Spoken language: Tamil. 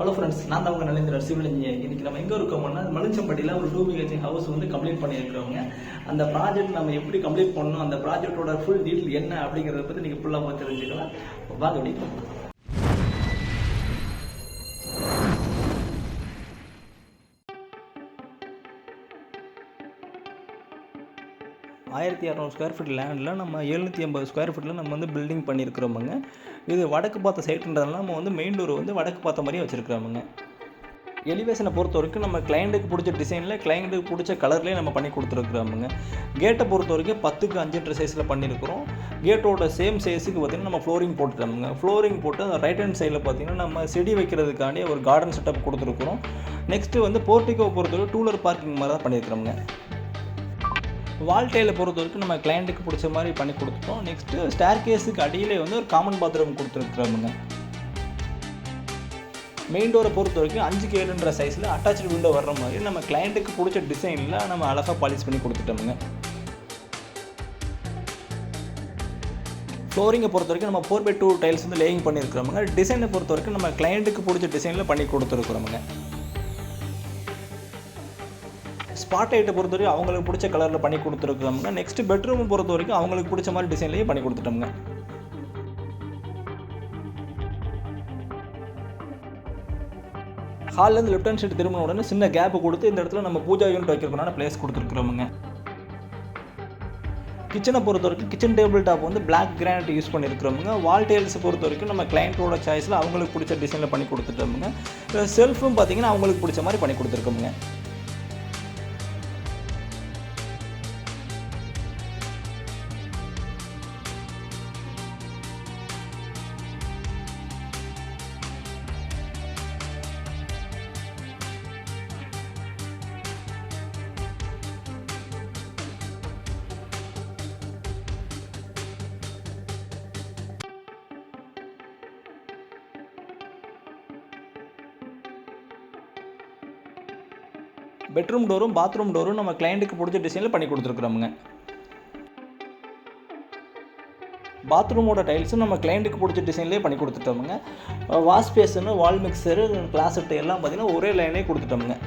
ஹலோ ஃப்ரெண்ட்ஸ், நான் தான் உங்கள் நலேந்திரன் சிவில் இன்ஜினியர். இன்னைக்கு நம்ம எங்கே இருக்கோம்னா மலுஞ்சம்பட்டியில் ஒரு 2 BHK ஹவுஸ் வந்து கம்ப்ளீட் பண்ணியிருக்கிறவங்க. அந்த ப்ராஜெக்ட் நம்ம எப்படி கம்ப்ளீட் பண்ணணும், அந்த ப்ராஜெக்டோட ஃபுல் டீட்டெயில் என்ன அப்படிங்கிறத பற்றி நீங்கள் ஃபுல்லாக தெரிஞ்சுக்கலாம். வாங்க வீடியோ. 1200 ஸ்கொயர் ஃபீட் லேண்டில் நம்ம 750 ஸ்கொயர் ஃபீட்டில் நம்ம வந்து பில்டிங் பண்ணியிருக்கிறோமுங்க. இது வடக்கு பார்த்த சைட்டுன்றதுனால நம்ம வந்து மெயின் டோர் வந்து வடக்கு பார்த்த மாதிரியே வச்சுருக்கிறோமுங்க. எலிவேஷனை பொறுத்த வரைக்கும் நம்ம கிளைண்ட்டுக்கு பிடிச்ச டிசைனில் கிளைண்ட்டுக்கு பிடிச்ச கலர்லேயே நம்ம பண்ணி கொடுத்துருக்குறோமுங்க. கேட்டை பொறுத்த வரைக்கும் 10க்கு 5 சைஸில் பண்ணியிருக்கிறோம். கேட்டோட சேம் சைஸுக்கு பார்த்திங்கன்னா நம்ம ஃப்ளோரிங் போட்டுட்டோமுங்க. ஃப்ளோரிங் போட்டு அந்த ரைட் ஹேண்ட் சைடில் பார்த்திங்கன்னா நம்ம செடி வைக்கிறதுக்காண்டி ஒரு கார்டன் செட்டப் கொடுத்துருக்குறோம். நெக்ஸ்ட்டு வந்து போர்ட்டிகோ பொறுத்தவரைக்கும் டூலர் பார்க்கிங் மாதிரி தான் பண்ணியிருக்கிறோமுங்க. வால் டைலை பொறுத்த வரைக்கும் நம்ம கிளைண்ட்டுக்கு பிடிச்ச மாதிரி பண்ணி கொடுத்துட்டோம். நெக்ஸ்ட்டு ஸ்டேர் கேஸுக்கு அடியிலே வந்து ஒரு காமன் பாத்ரூம் கொடுத்துருக்குறோமுங்க. மெயின் டோரை பொறுத்த வரைக்கும் 5க்கு 7 சைஸில் அட்டாச்சு விண்டோ வர்ற மாதிரி நம்ம கிளைண்ட்டுக்கு பிடிச்ச டிசைனில் நம்ம அழகாக பாலிஷ் பண்ணி கொடுத்துட்டோமுங்க. ஃப்ளோரிங்கை பொறுத்த வரைக்கும் நம்ம 4x2 டைல்ஸ் வந்து லேயிங் பண்ணியிருக்கிறோமுங்க. டிசைனை பொறுத்த வரைக்கும் நம்ம கிளைண்ட்டுக்கு பிடிச்ச டிசைனில் பண்ணி கொடுத்துருக்குறோமுங்க. ஸ்பாட் லைட்டை பொறுத்த வரைக்கும் அவங்களுக்கு பிடிச்ச கலரில் பண்ணி கொடுத்துருக்குறோமுங்க. நெக்ஸ்ட்டு பெட்ரூமை பொறுத்த வரைக்கும் அவங்களுக்கு பிடிச்ச மாதிரி டிசைன்லேயே பண்ணி கொடுத்துட்டோமுங்க. ஹால்லேருந்து லெஃப்ட் ஹேண்ட் சைடு திரும்பின உடனே சின்ன கேப்பு கொடுத்து இந்த இடத்துல நம்ம பூஜா யூனிட் வைக்கிறதுக்கான பிளேஸ் கொடுத்துருக்குறோமுங்க. கிச்சனை பொறுத்த வரைக்கும் கிச்சன் டேபிள் டாப் வந்து பிளாக் கிரானைட் யூஸ் பண்ணியிருக்கிறோமுங்க. வால் டைல்ஸை பொறுத்த வரைக்கும் நம்ம கிளைண்ட்டோட சாய்ஸில் அவங்களுக்கு பிடிச்ச டிசைனில் பண்ணி கொடுத்துட்டோமுங்க. செல்ஃபும் பார்த்திங்கன்னா அவங்களுக்கு பிடிச்ச மாதிரி பண்ணி கொடுத்துருக்கோமுங்க. பெட்ரூம் டோரும் பாத்ரூம் டோரும் நம்ம கிளைண்ட்டுக்கு பிடிச்ச டிசைனில் பண்ணி கொடுத்துருக்குறோமுங்க. பாத்ரூமோட டைல்ஸும் நம்ம கிளைண்ட்டுக்கு பிடிச்ச டிசைன்லேயே பண்ணி கொடுத்துட்டோமுங்க. வாஷ் பேஷனு, வால் மிக்சரு, கிளாசெட்டு எல்லாம் பார்த்திங்கன்னா ஒரே லைனே கொடுத்துட்டோமுங்க.